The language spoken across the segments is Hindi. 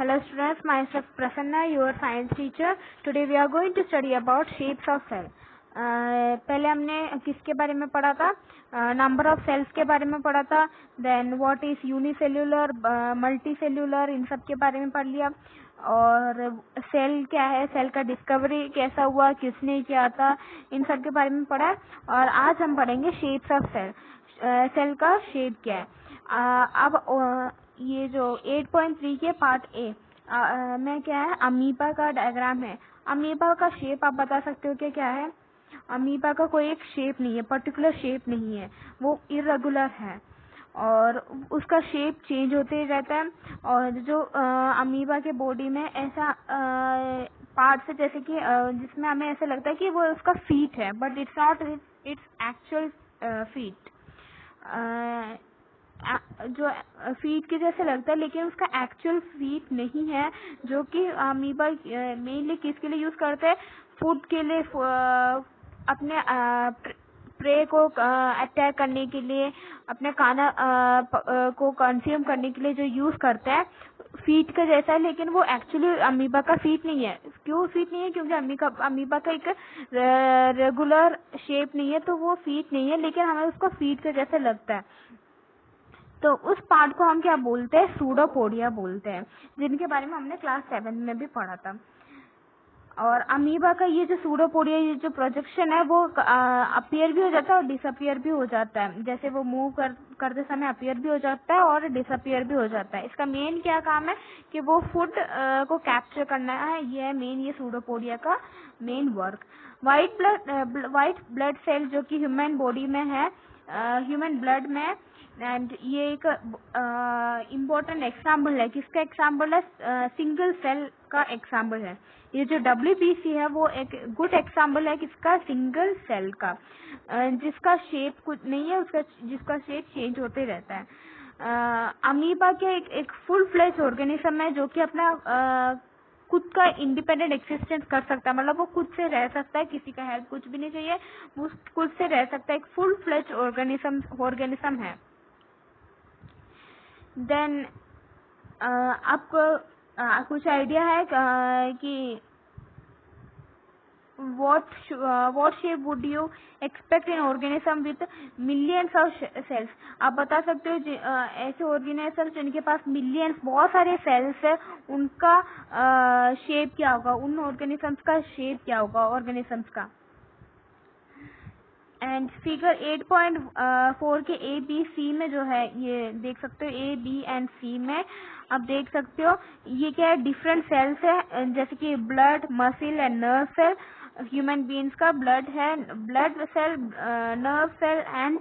Hello students, myself Prasanna, your science teacher. Today we are going to study about shapes of cell. पहले हमने किसके बारे में पढ़ा था? नंबर ऑफ सेल्स के बारे में पढ़ा था. Then what is unicellular, multicellular, इन सब के बारे में पढ़ लिया. और सेल क्या है, सेल का डिस्कवरी कैसा हुआ, किसने किया था, इन सब के बारे में पढ़ा. और आज हम पढ़ेंगे शेप्स ऑफ सेल. सेल का शेप क्या है. अब ये जो 8.3 के पार्ट ए में क्या है, अमीबा का डायग्राम है. अमीबा का शेप आप बता सकते हो कि क्या है? अमीबा का कोई एक शेप नहीं है, पर्टिकुलर शेप नहीं है, वो इरेगुलर है और उसका शेप चेंज होते रहता है. और जो अमीबा के बॉडी में ऐसा पार्ट है जैसे कि जिसमें हमें ऐसा लगता है कि वो उसका फीट है, but it's not its actual feet. जो फीट के जैसे लगता है लेकिन उसका एक्चुअल फीट नहीं है, जो कि अमीबा मेनली किसके लिए यूज करते हैं? फूड के लिए, अपने प्रे को अटैक करने के लिए, अपने खाना को कंज्यूम करने के लिए जो यूज करते हैं. फीट का जैसा है लेकिन वो एक्चुअली अमीबा का फीट नहीं है. क्यों फीट नहीं है? क्योंकि अमीबा का एक रेगुलर शेप नहीं है, तो वो फीट नहीं है, लेकिन हमें उसको फीट के जैसे लगता है. तो उस पार्ट को हम क्या बोलते हैं? सूडोपोडिया बोलते हैं, जिनके बारे में हमने क्लास 7 में भी पढ़ा था. और अमीबा का ये जो सूडोपोडिया, ये जो प्रोजेक्शन है, वो अपीयर भी हो जाता है और डिसअपीयर भी हो जाता है. जैसे वो मूव करते समय अपीयर भी हो जाता है और डिसअपीयर भी हो जाता है. इसका मेन क्या काम है कि वो फूड को कैप्चर करना है. ये है मेन, ये सूडोपोडिया का main work. White blood cell जो कि ह्यूमन बॉडी में है, ह्यूमन ब्लड में, एंड ये एक इम्पोर्टेंट एग्जाम्पल है. किसका एग्जाम्पल है? सिंगल सेल का एग्जाम्पल है. ये जो WBC है वो एक गुड एग्जाम्पल है किसका? सिंगल सेल का, जिसका शेप कुछ नहीं है, उसका जिसका शेप चेंज होते रहता है. अमीबा के एक फुल फ्लेज ऑर्गेनिज्म है जो कि अपना खुद का इंडिपेंडेंट एक्सिस्टेंस कर सकता है. मतलब वो खुद से रह सकता है, किसी का हेल्प कुछ भी नहीं चाहिए, वो खुद से रह सकता है. एक फुल फ्लेज ऑर्गेनिज्म है. देन आपको कुछ आइडिया है कि what shape would you expect in organism with millions of cells? आप बता सकते हो ऐसे ऑर्गेनिज्म जिनके पास मिलियंस, बहुत सारे सेल्स है, उनका शेप क्या होगा? उन ऑर्गेनिजम्स का शेप क्या होगा ऑर्गेनिजम्स का? एंड फिगर 8.4 के ABC में जो है, ये देख सकते हो, A, B एंड C में आप देख सकते हो ये क्या है? डिफरेंट सेल्स है, जैसे कि blood, muscle and nerve cell. Human beings का ब्लड है, blood cell, nerve cell and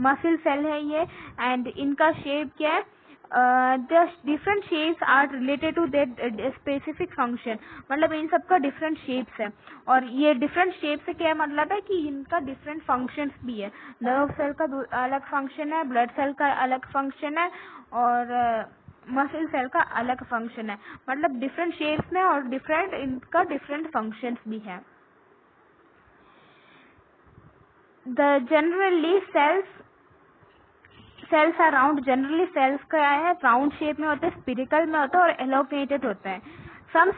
muscle cell है ये. एंड इनका शेप क्या है? the different shapes are related to their specific function. मतलब इन सबका डिफरेंट शेप्स है, और ये डिफरेंट शेप से क्या मतलब है कि इनका डिफरेंट फंक्शंस भी है. नर्व सेल का अलग फंक्शन है, ब्लड सेल का अलग फंक्शन है, और मसल सेल का अलग फंक्शन है. मतलब डिफरेंट शेप्स में और डिफरेंट इनका डिफरेंट फंक्शंस भी है. The generally cells are round. Generally cells क्या है? राउंड शेप में होते हैं, स्पिरिकल में होते हैं और एलोकेटेड होते हैं. सम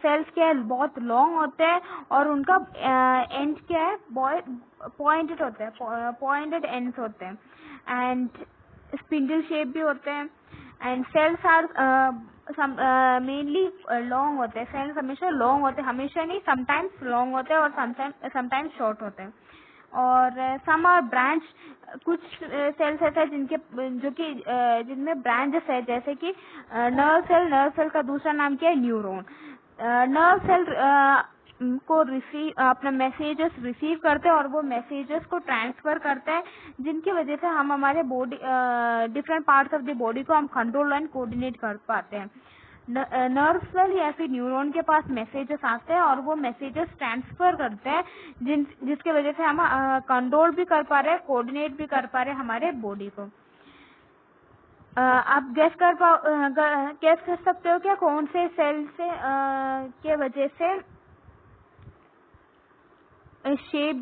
सेल्स क्या है? बहुत लॉन्ग होते हैं और उनका एंड क्या है? पॉइंटेड होते हैं, पॉइंटेड एंड्स होते हैं. एंड स्पिंडल शेप भी होते हैं. And cells are mainly long होते हैं. सेल्स हमेशा लॉन्ग होते हैं, हमेशा नहीं, समटाइम्स लॉन्ग होते हैं और समटाइम्स शॉर्ट होते हैं. और सम आर ब्रांच. कुछ सेल्स ऐसे हैं जो कि जिनमें ब्रांचेस है, जैसे कि नर्व सेल का दूसरा नाम क्या है? न्यूरॉन. नर्व सेल को अपने मैसेजेस रिसीव करते हैं और वो मैसेजेस को ट्रांसफर करते हैं, जिनकी वजह से हम हमारे body, different parts of the body को हम कंट्रोल एंड कोऑर्डिनेट कर पाते हैं. नर्व सेल या फिर न्यूरॉन के पास मैसेजेस आते हैं और वो मैसेजेस ट्रांसफर करते हैं, जिसके वजह से हम कंट्रोल भी कर पा रहे हैं, कोऑर्डिनेट भी कर पा रहे हैं हमारे बॉडी को. आप गेस कर सकते हो क्या कौन से सेल से के वजह से शेप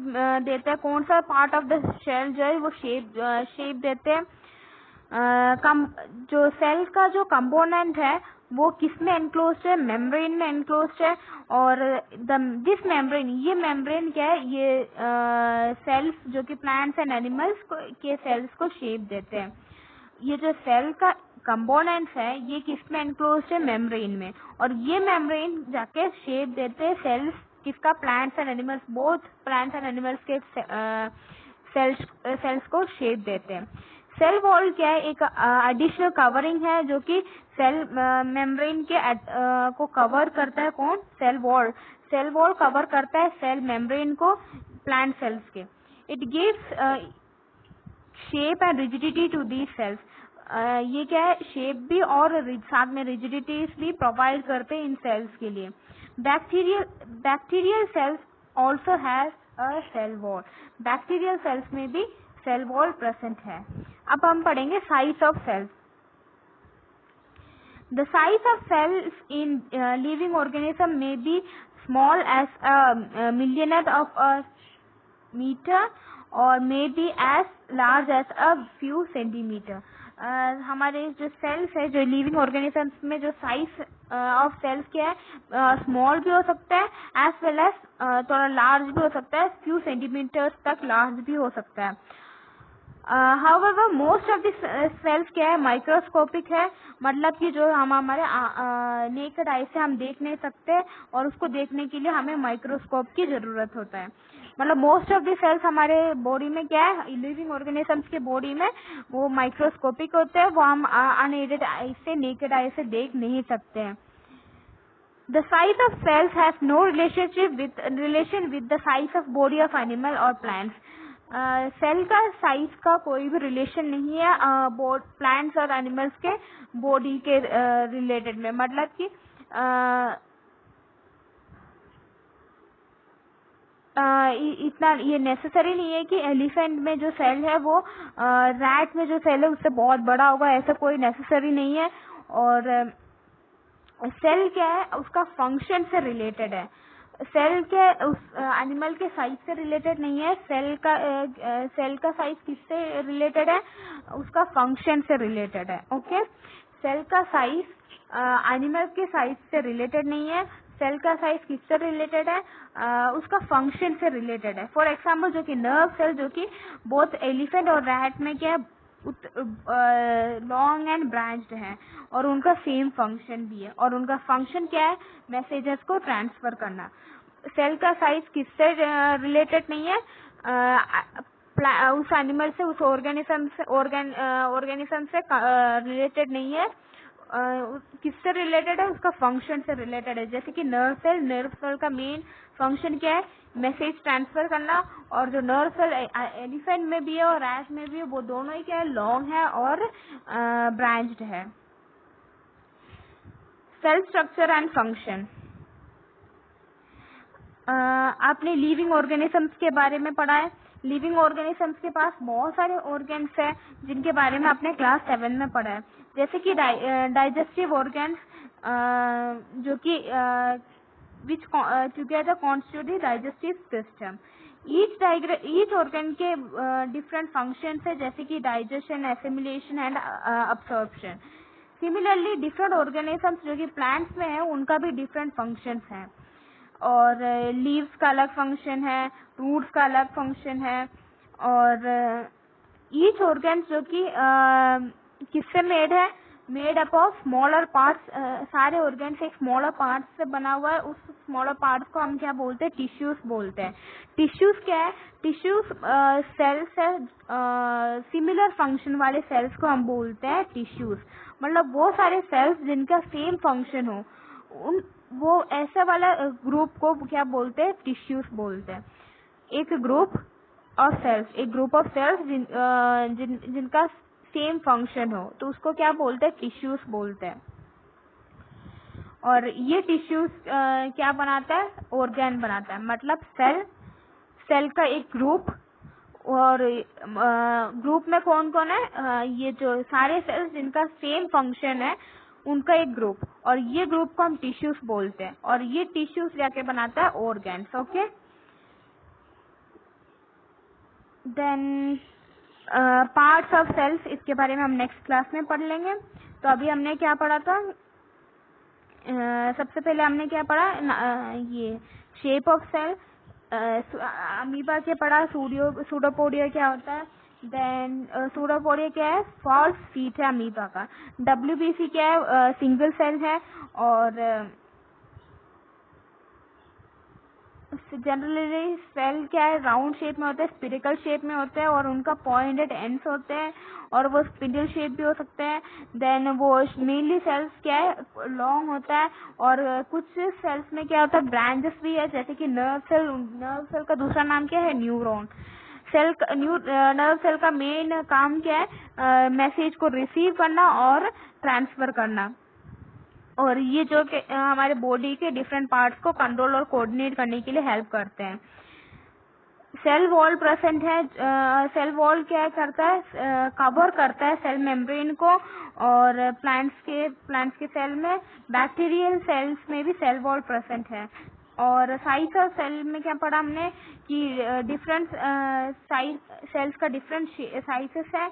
देता है? कौन सा पार्ट ऑफ द सेल जो है वो शेप देते हैं? जो सेल का जो कंपोनेंट है वो किस में एनक्लोज्ड है, मेम्ब्रेन में एनक्लोज्ड है। और दिस मेम्ब्रेन, ये मेम्ब्रेन क्या है, ये सेल्स जो कि प्लांट्स एंड एनिमल्स के सेल्स को शेप देते हैं। ये जो सेल का कंपोनेंट्स है ये किस में एनक्लोज्ड है, मेम्ब्रेन में। और ये मेम्ब्रेन जाके शेप देते हैं सेल्स किसका, plants and animals, both plants and animals के सेल्स को शेप देते हैं। सेल वॉल क्या है, एक एडिशनल कवरिंग है जो कि सेल मेम्ब्रेन के को कवर करता है। कौन, सेल वॉल कवर करता है सेल मेम्ब्रेन को प्लांट सेल्स के। It gives shape and rigidity to these cells. ये क्या है, शेप भी और साथ में रिजिडिटीज भी प्रोवाइड करते हैं इन सेल्स के लिए। Bacterial cells also has a cell wall. Bacterial cells में भी सेल वॉल प्रेजेंट है। अब हम पढ़ेंगे size of cells. The size of cells in living organism may be small as a millionth of a meter or may be as large as a few centimeter. हमारे जो सेल्स है, जो लिविंग ऑर्गेनिजम्स में जो साइज ऑफ सेल्स क्या है, स्मॉल भी हो सकता है एज वेल एज थोड़ा लार्ज भी हो सकता है, फ्यू सेंटीमीटर्स तक लार्ज भी हो सकता है। However, most of the cells क्या है, माइक्रोस्कोपिक है, मतलब कि जो हम हमारे नेकेड आई से हम देख नहीं सकते और उसको देखने के लिए हमें माइक्रोस्कोप की जरूरत होता है। मतलब मोस्ट ऑफ द सेल्स हमारे बॉडी में क्या है, लिविंग ऑर्गेनिजम्स के बॉडी में वो माइक्रोस्कोपिक होते हैं, वो हम अनएडेड आई से, नेकेड आई से देख नहीं सकते हैं। The size of cells has no relation with the size of body of animal or plants. Cell का साइज का कोई भी रिलेशन नहीं है प्लांट्स और एनिमल्स के बॉडी के रिलेटेड में। मतलब कि इतना ये नेसेसरी नहीं है कि एलिफेंट में जो सेल है वो रैट में जो सेल है उससे बहुत बड़ा होगा, ऐसा कोई नेसेसरी नहीं है। और सेल क्या है, उसका फंक्शन से रिलेटेड है। सेल के उस एनिमल के साइज से रिलेटेड नहीं है। सेल का साइज किससे रिलेटेड है, उसका फंक्शन से रिलेटेड है। ओके, सेल का साइज एनिमल के साइज से रिलेटेड नहीं है। सेल का साइज किससे रिलेटेड है, उसका फंक्शन से रिलेटेड है। फॉर एग्जाम्पल जो कि नर्व सेल, जो कि बोथ एलिफेंट और रैट में क्या लॉन्ग एंड ब्रांच्ड है और उनका सेम फंक्शन भी है। और उनका फंक्शन क्या है, मैसेजेस को ट्रांसफर करना। सेल का साइज किससे रिलेटेड नहीं है, उस एनिमल से, उस ऑर्गेनिज्म से रिलेटेड नहीं है। किससे रिलेटेड है, उसका फंक्शन से रिलेटेड है। जैसे कि नर्व सेल का मेन फंक्शन क्या है, मैसेज ट्रांसफर करना। और जो नर्व सेल एलिफेंट में भी है और रैट में भी है, वो दोनों ही क्या है, लॉन्ग है और ब्रांच्ड है। Cell structure and function. आपने लिविंग ऑर्गेनिजम्स के बारे में पढ़ा है। लिविंग ऑर्गेनिजम्स के पास बहुत सारे ऑर्गन्स हैं जिनके बारे में आपने क्लास 7 में पढ़ा है। जैसे कि डाइजेस्टिव ऑर्गन्स, जो कि which together constitute the digestive system. Each organ के different functions है, जैसे कि digestion, assimilation and absorption. Similarly, different organisms जो कि plants में है उनका भी different functions हैं। और लीव्स का अलग फंक्शन है, रूट्स का अलग फंक्शन है। और ईच ऑर्गन जो कि किससे मेड है, made up of smaller parts. सारे ऑर्गन्स एक स्मॉलर पार्ट्स से बना हुआ है। उस स्मॉलर पार्ट्स को हम क्या बोलते हैं, टिश्यूज बोलते हैं। टिश्यूज क्या है, टिश्यूज सेल्स है, सिमिलर फंक्शन वाले सेल्स को हम बोलते हैं टिश्यूज। मतलब वो सारे सेल्स जिनका सेम फंक्शन हो, वो ऐसा वाला ग्रुप को क्या बोलते हैं, टिश्यूज बोलते हैं। एक ग्रुप ऑफ सेल्स जिनका सेम फंक्शन हो तो उसको क्या बोलते हैं, टिश्यूज बोलते हैं। और ये टिश्यूज क्या बनाता है, ऑर्गन बनाता है। मतलब सेल का एक ग्रुप, और ग्रुप में कौन कौन है, ये जो सारे सेल्स जिनका सेम फंक्शन है उनका एक ग्रुप, और ये ग्रुप को हम टिश्यूज बोलते हैं। और ये टिश्यूज जाके बनाता है organs. Okay, then parts of cells, इसके बारे में हम नेक्स्ट क्लास में पढ़ लेंगे। तो अभी हमने क्या पढ़ा था, सबसे पहले हमने क्या पढ़ा, ये शेप ऑफ सेल, अमीबा के पढ़ा, सूडोपोडिया क्या होता है, देन सूडोपोडिया क्या है, फॉल्स फीट है अमीबा का, WBC क्या है, सिंगल सेल है, और जनरली सेल क्या है, राउंड शेप में होते हैं, स्पिरिकल शेप में होते हैं, और उनका पॉइंटेड एंड्स होते हैं, और वो स्पिंडल शेप भी हो सकते हैं। देन वो मेनली सेल्स क्या है, लॉन्ग होता है, और कुछ सेल्स में क्या होता है, ब्रांचेस भी है, जैसे कि नर्व सेल का दूसरा नाम क्या है, न्यूरॉन सेल। नर्व सेल का मेन काम क्या है, मैसेज को रिसीव करना और ट्रांसफर करना, और ये जो कि हमारे बॉडी के डिफरेंट पार्ट्स को कंट्रोल और कोऑर्डिनेट करने के लिए हेल्प करते हैं। सेल वॉल प्रेजेंट है, सेल वॉल क्या करता है, कवर करता है सेल मेम्ब्रेन को, और प्लांट्स के सेल में, बैक्टीरियल सेल्स में भी सेल वॉल प्रेजेंट है। और साइज ऑफ सेल में क्या पढ़ा हमने कि डिफरेंट साइज सेल्स का डिफरेंट साइजेस है,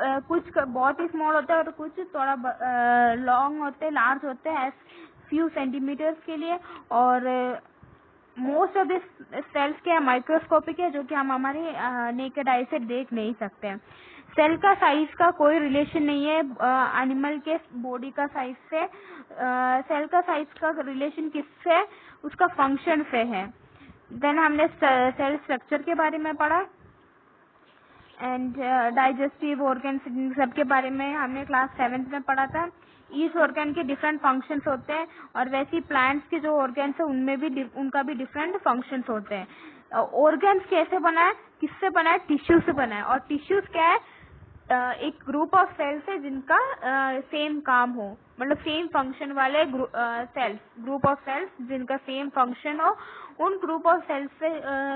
कुछ बहुत ही स्मॉल होता है और कुछ थोड़ा लॉन्ग होते हैं, लार्ज होते हैं, फ्यू सेंटीमीटर्स के लिए, और मोस्ट ऑफ दिस सेल्स के माइक्रोस्कोपिक है, जो कि हम हमारे नेकेड आई से देख नहीं सकते हैं। सेल का साइज का कोई रिलेशन नहीं है एनिमल के बॉडी का साइज से, सेल का साइज का रिलेशन किससे है, उसका फंक्शन से है। देन हमने सेल स्ट्रक्चर के बारे में पढ़ा, एंड डाइजेस्टिव ऑर्गन सबके बारे में हमने क्लास 7th में पढ़ा था। ईच ऑर्गन के डिफरेंट फंक्शंस होते हैं, और वैसे ही प्लांट्स के जो ऑर्गन्स है उनमें भी उनका भी डिफरेंट फंक्शंस होते हैं। ऑर्गन्स कैसे बना है, किससे बना है, टिश्यू से बना है, और टिश्यूज क्या है, एक ग्रुप ऑफ सेल्स है जिनका सेम काम हो, मतलब सेम फंक्शन वाले सेल्स, ग्रुप ऑफ सेल्स जिनका सेम फंक्शन हो, उन ग्रुप ऑफ सेल्स से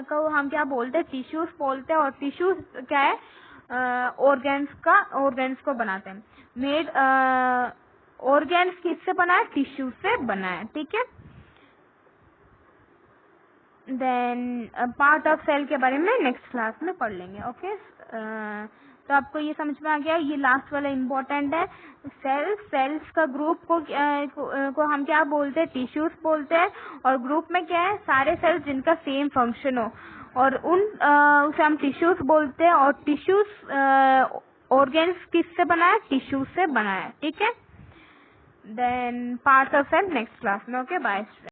को हम क्या बोलते हैं, टिश्यूज बोलते हैं। और टिश्यूज क्या है, ऑर्गन्स को बनाते हैं। मेड ऑर्गन्स किससे बना है, टिश्यू से बना है, ठीक है। देन पार्ट ऑफ सेल के बारे में नेक्स्ट क्लास में पढ़ लेंगे, ओके। तो आपको ये समझ में आ गया, ये लास्ट वाला इम्पोर्टेंट है। सेल्स का ग्रुप को हम क्या बोलते हैं, टिश्यूज बोलते हैं, और ग्रुप में क्या है, सारे सेल्स जिनका सेम फंक्शन हो, और उसे हम टिश्यूज बोलते हैं। और टिश्यूज ऑर्गन्स किससे बना है, टिश्यूज से बना है, ठीक है। Then parts of cell next class में, ओके, बाय।